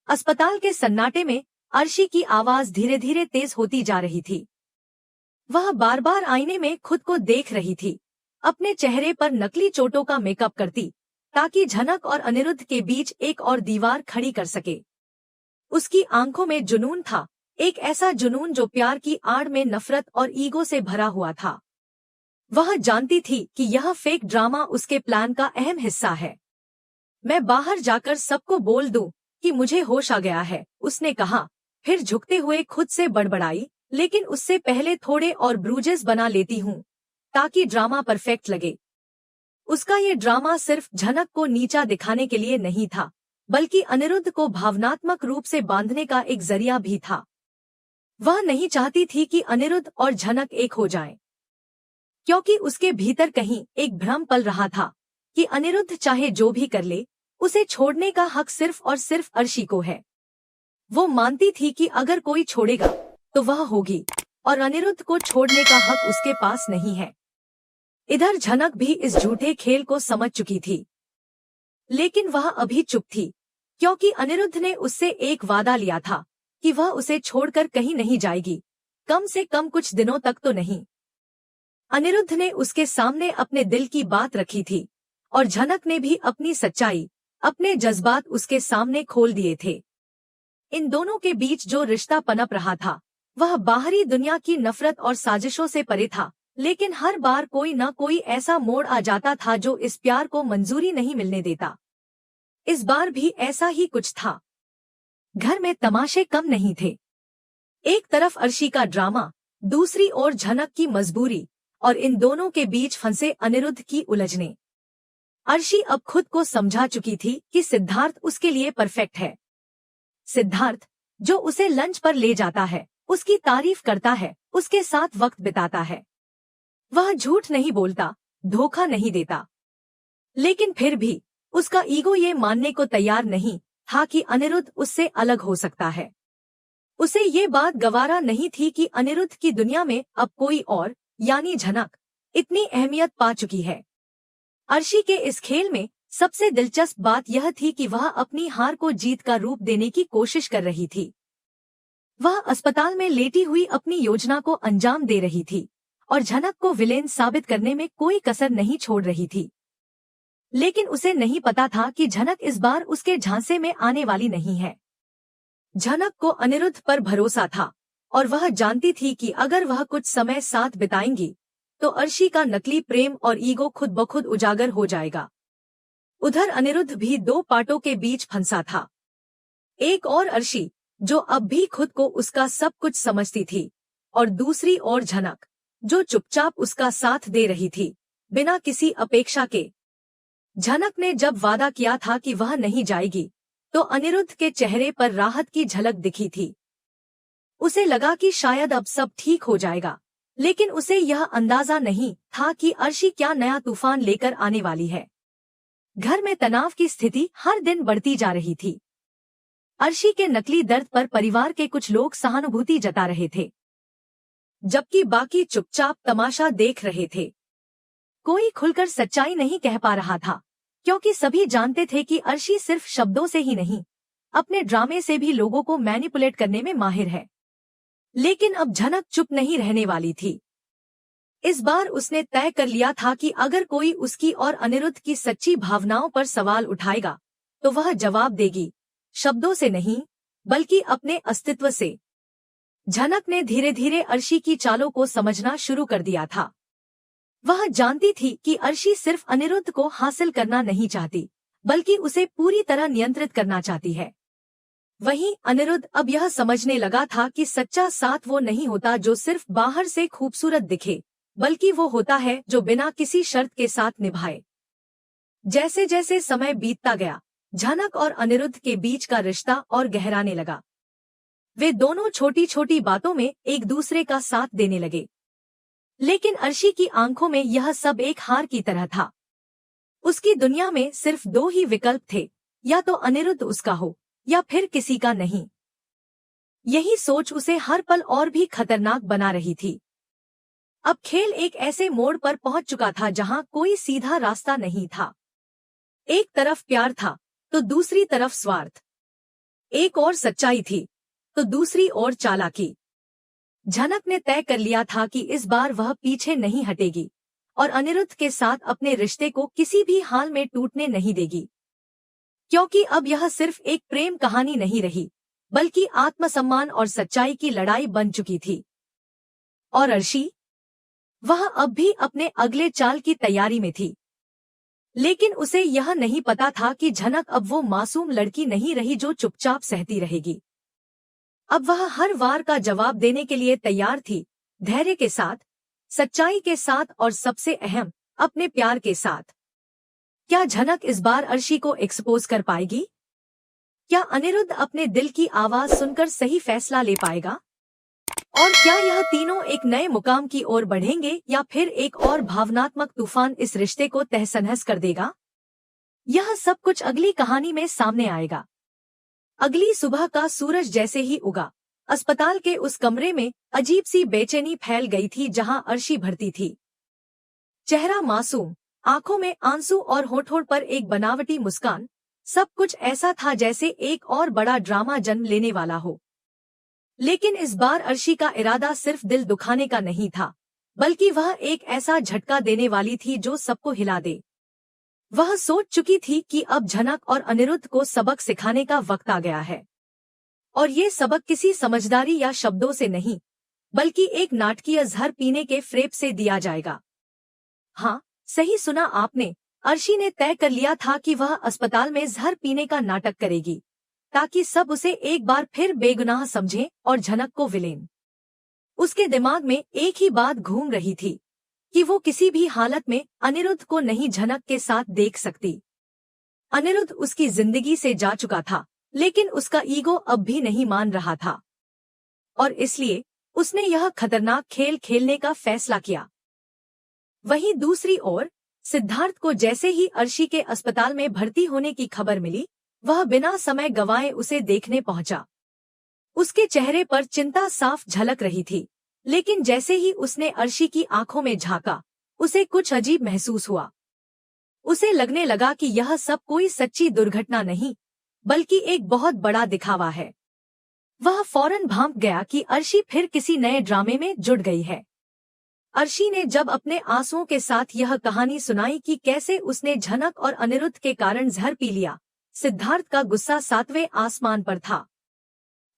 अस्पताल के सन्नाटे में अर्शी की आवाज धीरे धीरे तेज होती जा रही थी। वह बार बार आईने में खुद को देख रही थी, अपने चेहरे पर नकली चोटों का मेकअप करती ताकि झनक और अनिरुद्ध के बीच एक और दीवार खड़ी कर सके। उसकी आंखों में जुनून था, एक ऐसा जुनून जो प्यार की आड़ में नफरत और ईगो से भरा हुआ था। वह जानती थी कि यह फेक ड्रामा उसके प्लान का अहम हिस्सा है। मैं बाहर जाकर सबको बोल दूं कि मुझे होश आ गया है, उसने कहा, फिर झुकते हुए खुद से बड़बड़ाई, लेकिन उससे पहले थोड़े और ब्रूजेस बना लेती हूँ ताकि ड्रामा परफेक्ट लगे। उसका ये ड्रामा सिर्फ झनक को नीचा दिखाने के लिए नहीं था, बल्कि अनिरुद्ध को भावनात्मक रूप से बांधने का एक जरिया भी था। वह नहीं चाहती थी कि अनिरुद्ध और झनक एक हो जाएं, क्योंकि उसके भीतर कहीं एक भ्रम पल रहा था कि अनिरुद्ध चाहे जो भी कर ले, उसे छोड़ने का हक सिर्फ और सिर्फ अर्शी को है। वो मानती थी कि अगर कोई छोड़ेगा तो वह होगी, और अनिरुद्ध को छोड़ने का हक उसके पास नहीं है। इधर झनक भी इस झूठे खेल को समझ चुकी थी, लेकिन वह अभी चुप थी, क्योंकि अनिरुद्ध ने उससे एक वादा लिया था कि वह उसे छोड़कर कहीं नहीं जाएगी, कम से कम कुछ दिनों तक तो नहीं। अनिरुद्ध ने उसके सामने अपने दिल की बात रखी थी, और झनक ने भी अपनी सच्चाई, अपने जज्बात उसके सामने खोल दिए थे। इन दोनों के बीच जो रिश्ता पनप रहा था, वह बाहरी दुनिया की नफरत और साजिशों से परे था, लेकिन हर बार कोई न कोई ऐसा मोड़ आ जाता था जो इस प्यार को मंजूरी नहीं मिलने देता। इस बार भी ऐसा ही कुछ था। घर में तमाशे कम नहीं थे। एक तरफ अर्शी का ड्रामा, दूसरी ओर झनक की मजबूरी, और इन दोनों के बीच फंसे अनिरुद्ध की उलझने। अर्शी अब खुद को समझा चुकी थी कि सिद्धार्थ उसके लिए परफेक्ट है। सिद्धार्थ जो उसे लंच पर ले जाता है, उसकी तारीफ करता है, उसके साथ वक्त बिताता है। वह झूठ नहीं बोलता, धोखा नहीं देता, लेकिन फिर भी उसका ईगो ये मानने को तैयार नहीं था कि अनिरुद्ध उससे अलग हो सकता है। उसे ये बात गवारा नहीं थी कि अनिरुद्ध की दुनिया में अब कोई और, यानी झनक, इतनी अहमियत पा चुकी है। अर्शी के इस खेल में सबसे दिलचस्प बात यह थी कि वह अपनी हार को जीत का रूप देने की कोशिश कर रही थी। वह अस्पताल में लेटी हुई अपनी योजना को अंजाम दे रही थी, और झनक को विलेन साबित करने में कोई कसर नहीं छोड़ रही थी। लेकिन उसे नहीं पता था कि झनक इस बार उसके झांसे में आने वाली नहीं है। झनक को अनिरुद्ध पर भरोसा था, और वह जानती थी कि अगर वह कुछ समय साथ बिताएंगी तो अर्शी का नकली प्रेम और ईगो खुद ब खुद उजागर हो जाएगा। उधर अनिरुद्ध भी दो पाटों के बीच फंसा था। एक और अर्शी जो अब भी खुद को उसका सब कुछ समझती थी, और दूसरी ओर झनक जो चुपचाप उसका साथ दे रही थी, बिना किसी अपेक्षा के। झनक ने जब वादा किया था कि वह नहीं जाएगी, तो अनिरुद्ध के चेहरे पर राहत की झलक दिखी थी। उसे लगा कि शायद अब सब ठीक हो जाएगा, लेकिन उसे यह अंदाजा नहीं था कि अर्शी क्या नया तूफान लेकर आने वाली है। घर में तनाव की स्थिति हर दिन बढ़ती जा रही थी। अर्शी के नकली दर्द पर परिवार के कुछ लोग सहानुभूति जता रहे थे, जबकि बाकी चुपचाप तमाशा देख रहे थे। कोई खुलकर सच्चाई नहीं कह पा रहा था, क्योंकि सभी जानते थे कि अर्शी सिर्फ शब्दों से ही नहीं, अपने ड्रामे से भी लोगों को मैनिपुलेट करने में माहिर है। लेकिन अब झनक चुप नहीं रहने वाली थी। इस बार उसने तय कर लिया था कि अगर कोई उसकी और अनिरुद्ध की सच्ची भावनाओं पर सवाल उठाएगा, तो वह जवाब देगी, शब्दों से नहीं, बल्कि अपने अस्तित्व से। झनक ने धीरे धीरे अर्शी की चालों को समझना शुरू कर दिया था। वह जानती थी कि अर्शी सिर्फ अनिरुद्ध को हासिल करना नहीं चाहती, बल्कि उसे पूरी तरह नियंत्रित करना चाहती है। वहीं अनिरुद्ध अब यह समझने लगा था कि सच्चा साथ वो नहीं होता जो सिर्फ बाहर से खूबसूरत दिखे, बल्कि वो होता है जो बिना किसी शर्त के साथ निभाए। जैसे जैसे समय बीतता गया, झनक और अनिरुद्ध के बीच का रिश्ता और गहराने लगा। वे दोनों छोटी छोटी बातों में एक दूसरे का साथ देने लगे, लेकिन अर्शी की आंखों में यह सब एक हार की तरह था। उसकी दुनिया में सिर्फ दो ही विकल्प थे, या तो अनिरुद्ध उसका हो या फिर किसी का नहीं। यही सोच उसे हर पल और भी खतरनाक बना रही थी। अब खेल एक ऐसे मोड़ पर पहुंच चुका था जहां कोई सीधा रास्ता नहीं था। एक तरफ प्यार था तो दूसरी तरफ स्वार्थ। एक और सच्चाई थी तो दूसरी ओर चालाकी। झनक ने तय कर लिया था कि इस बार वह पीछे नहीं हटेगी और अनिरुद्ध के साथ अपने रिश्ते को किसी भी हाल में टूटने नहीं देगी, क्योंकि अब यह सिर्फ एक प्रेम कहानी नहीं रही बल्कि आत्मसम्मान और सच्चाई की लड़ाई बन चुकी थी। और अर्शी, वह अब भी अपने अगले चाल की तैयारी में थी, लेकिन उसे यह नहीं पता था कि झनक अब वो मासूम लड़की नहीं रही जो चुपचाप सहती रहेगी। अब वह हर वार का जवाब देने के लिए तैयार थी, धैर्य के साथ, सच्चाई के साथ और सबसे अहम, अपने प्यार के साथ। क्या झनक इस बार अर्शी को एक्सपोज कर पाएगी? क्या अनिरुद्ध अपने दिल की आवाज सुनकर सही फैसला ले पाएगा? और क्या यह तीनों एक नए मुकाम की ओर बढ़ेंगे या फिर एक और भावनात्मक तूफान इस रिश्ते को तहस-नहस कर देगा? यह सब कुछ अगली कहानी में सामने आएगा। अगली सुबह का सूरज जैसे ही उगा, अस्पताल के उस कमरे में अजीब सी बेचैनी फैल गई थी जहां अर्शी भर्ती थी। चेहरा मासूम, आंखों में आंसू और होठों पर एक बनावटी मुस्कान, सब कुछ ऐसा था जैसे एक और बड़ा ड्रामा जन्म लेने वाला हो। लेकिन इस बार अर्शी का इरादा सिर्फ दिल दुखाने का नहीं था, बल्कि वह एक ऐसा झटका देने वाली थी जो सबको हिला दे। वह सोच चुकी थी कि अब झनक और अनिरुद्ध को सबक सिखाने का वक्त आ गया है, और ये सबक किसी समझदारी या शब्दों से नहीं, बल्कि एक नाटकीय जहर पीने के फ्रेब से दिया जाएगा। हाँ, सही सुना आपने, अर्शी ने तय कर लिया था कि वह अस्पताल में जहर पीने का नाटक करेगी, ताकि सब उसे एक बार फिर बेगुनाह समझें और झनक को विलेन। उसके दिमाग में एक ही बात घूम रही थी कि वो किसी भी हालत में अनिरुद्ध को नहीं झनक के साथ देख सकती। अनिरुद्ध उसकी जिंदगी से जा चुका था, लेकिन उसका ईगो अब भी नहीं मान रहा था, और इसलिए उसने यह खतरनाक खेल खेलने का फैसला किया। वहीं दूसरी ओर सिद्धार्थ को जैसे ही अर्शी के अस्पताल में भर्ती होने की खबर मिली, वह बिना समय गंवाए उसे देखने पहुंचा। उसके चेहरे पर चिंता साफ झलक रही थी, लेकिन जैसे ही उसने अर्शी की आंखों में झांका, उसे कुछ अजीब महसूस हुआ। उसे लगने लगा कि यह सब कोई सच्ची दुर्घटना नहीं, बल्कि एक बहुत बड़ा दिखावा है। वह फौरन भांप गया कि अर्शी फिर किसी नए ड्रामे में जुड़ गई है। अर्शी ने जब अपने आंसुओं के साथ यह कहानी सुनाई कि कैसे उसने झनक और अनिरुद्ध के कारण जहर पी लिया, सिद्धार्थ का गुस्सा 7वें आसमान पर था।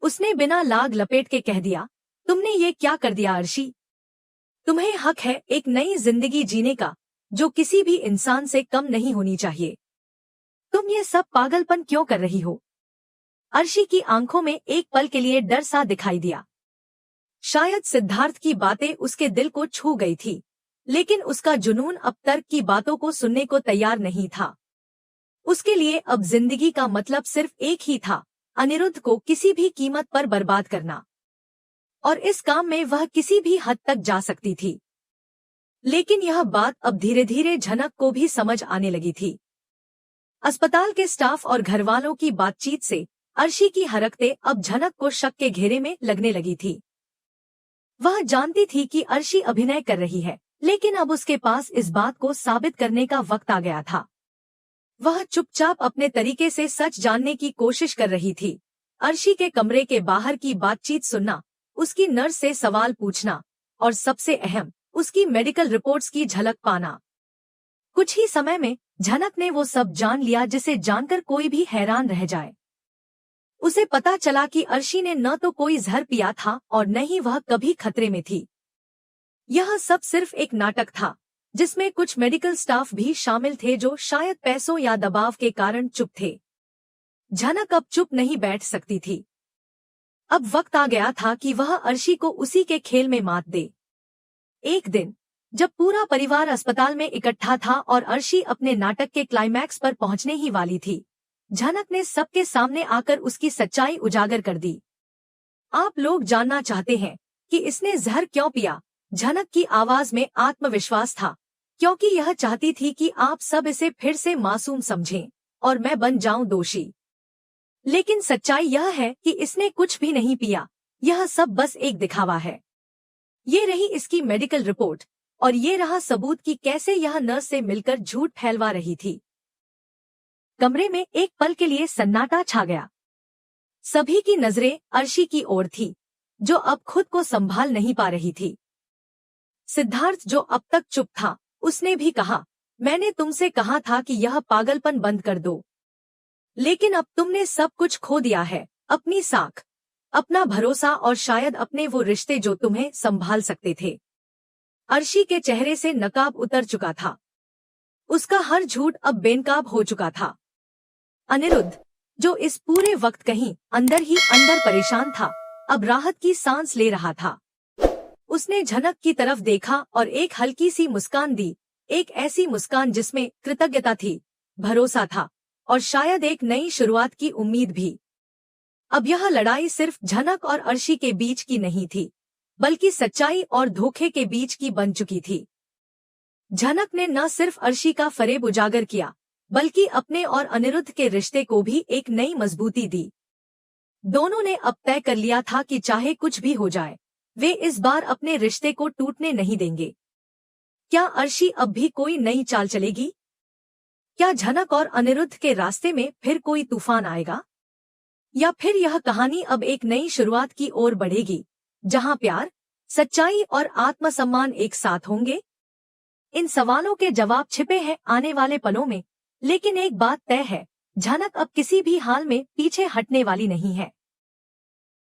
उसने बिना लाग लपेट के कह दिया, तुमने ये क्या कर दिया अर्शी? तुम्हें हक है एक नई जिंदगी जीने का, जो किसी भी इंसान से कम नहीं होनी चाहिए। तुम ये सब पागलपन क्यों कर रही हो? अर्शी की आंखों में एक पल के लिए डर सा दिखाई दिया। शायद सिद्धार्थ की बातें उसके दिल को छू गई थी, लेकिन उसका जुनून अब तर्क की बातों को सुनने को तैयार नहीं था। उसके लिए अब जिंदगी का मतलब सिर्फ एक ही था, अनिरुद्ध को किसी भी कीमत पर बर्बाद करना। और इस काम में वह किसी भी हद तक जा सकती थी। लेकिन यह बात अब धीरे धीरे झनक को भी समझ आने लगी थी। अस्पताल के स्टाफ और घरवालों की बातचीत से अर्शी की हरकतें अब झनक को शक के घेरे में लगने लगी थी। वह जानती थी कि अर्शी अभिनय कर रही है, लेकिन अब उसके पास इस बात को साबित करने का वक्त आ गया था। वह चुपचाप अपने तरीके से सच जानने की कोशिश कर रही थी। अर्शी के कमरे के बाहर की बातचीत सुनना, उसकी नर्स से सवाल पूछना, और सबसे अहम, उसकी मेडिकल रिपोर्ट्स की झलक पाना। कुछ ही समय में झनक ने वो सब जान लिया जिसे जानकर कोई भी हैरान रह जाए। उसे पता चला कि अर्शी ने न तो कोई जहर पिया था और न ही वह कभी खतरे में थी। यह सब सिर्फ एक नाटक था, जिसमें कुछ मेडिकल स्टाफ भी शामिल थे जो शायद पैसों या दबाव के कारण चुप थे। झनक अब चुप नहीं बैठ सकती थी। अब वक्त आ गया था कि वह अर्शी को उसी के खेल में मात दे। एक दिन जब पूरा परिवार अस्पताल में इकट्ठा था और अर्शी अपने नाटक के क्लाइमैक्स पर पहुंचने ही वाली थी, झनक ने सबके सामने आकर उसकी सच्चाई उजागर कर दी। आप लोग जानना चाहते हैं कि इसने जहर क्यों पिया? झनक की आवाज में आत्मविश्वास था, क्योंकि यह चाहती थी कि आप सब इसे फिर से मासूम समझें और मैं बन जाऊं दोषी। लेकिन सच्चाई यह है कि इसने कुछ भी नहीं पिया, यह सब बस एक दिखावा है। ये रही इसकी मेडिकल रिपोर्ट, और ये रहा सबूत कि कैसे यह नर्स से मिलकर झूठ फैलवा रही थी। कमरे में एक पल के लिए सन्नाटा छा गया। सभी की नजरें अर्शी की ओर थी, जो अब खुद को संभाल नहीं पा रही थी। सिद्धार्थ, जो अब तक चुप था, उसने भी कहा, मैंने तुमसे कहा था कि यह पागलपन बंद कर दो। लेकिन अब तुमने सब कुछ खो दिया है, अपनी साख, अपना भरोसा और शायद अपने वो रिश्ते जो तुम्हें संभाल सकते थे। अर्शी के चेहरे से नकाब उतर चुका था। उसका हर झूठ अब बेनकाब हो चुका था। अनिरुद्ध, जो इस पूरे वक्त कहीं अंदर ही अंदर परेशान था, अब राहत की सांस ले रहा था। उसने झनक की तरफ देखा और एक हल्की सी मुस्कान दी, एक ऐसी मुस्कान जिसमें कृतज्ञता थी, भरोसा था और शायद एक नई शुरुआत की उम्मीद भी। अब यह लड़ाई सिर्फ झनक और अर्शी के बीच की नहीं थी, बल्कि सच्चाई और धोखे के बीच की बन चुकी थी। झनक ने न सिर्फ अर्शी का फरेब उजागर किया, बल्कि अपने और अनिरुद्ध के रिश्ते को भी एक नई मजबूती दी। दोनों ने अब तय कर लिया था कि चाहे कुछ भी हो जाए, वे इस बार अपने रिश्ते को टूटने नहीं देंगे। क्या अर्शी अब भी कोई नई चाल चलेगी? क्या झनक और अनिरुद्ध के रास्ते में फिर कोई तूफान आएगा? या फिर यह कहानी अब एक नई शुरुआत की ओर बढ़ेगी, जहां प्यार, सच्चाई और आत्मसम्मान एक साथ होंगे? इन सवालों के जवाब छिपे हैं आने वाले पलों में, लेकिन एक बात तय है, झनक अब किसी भी हाल में पीछे हटने वाली नहीं है।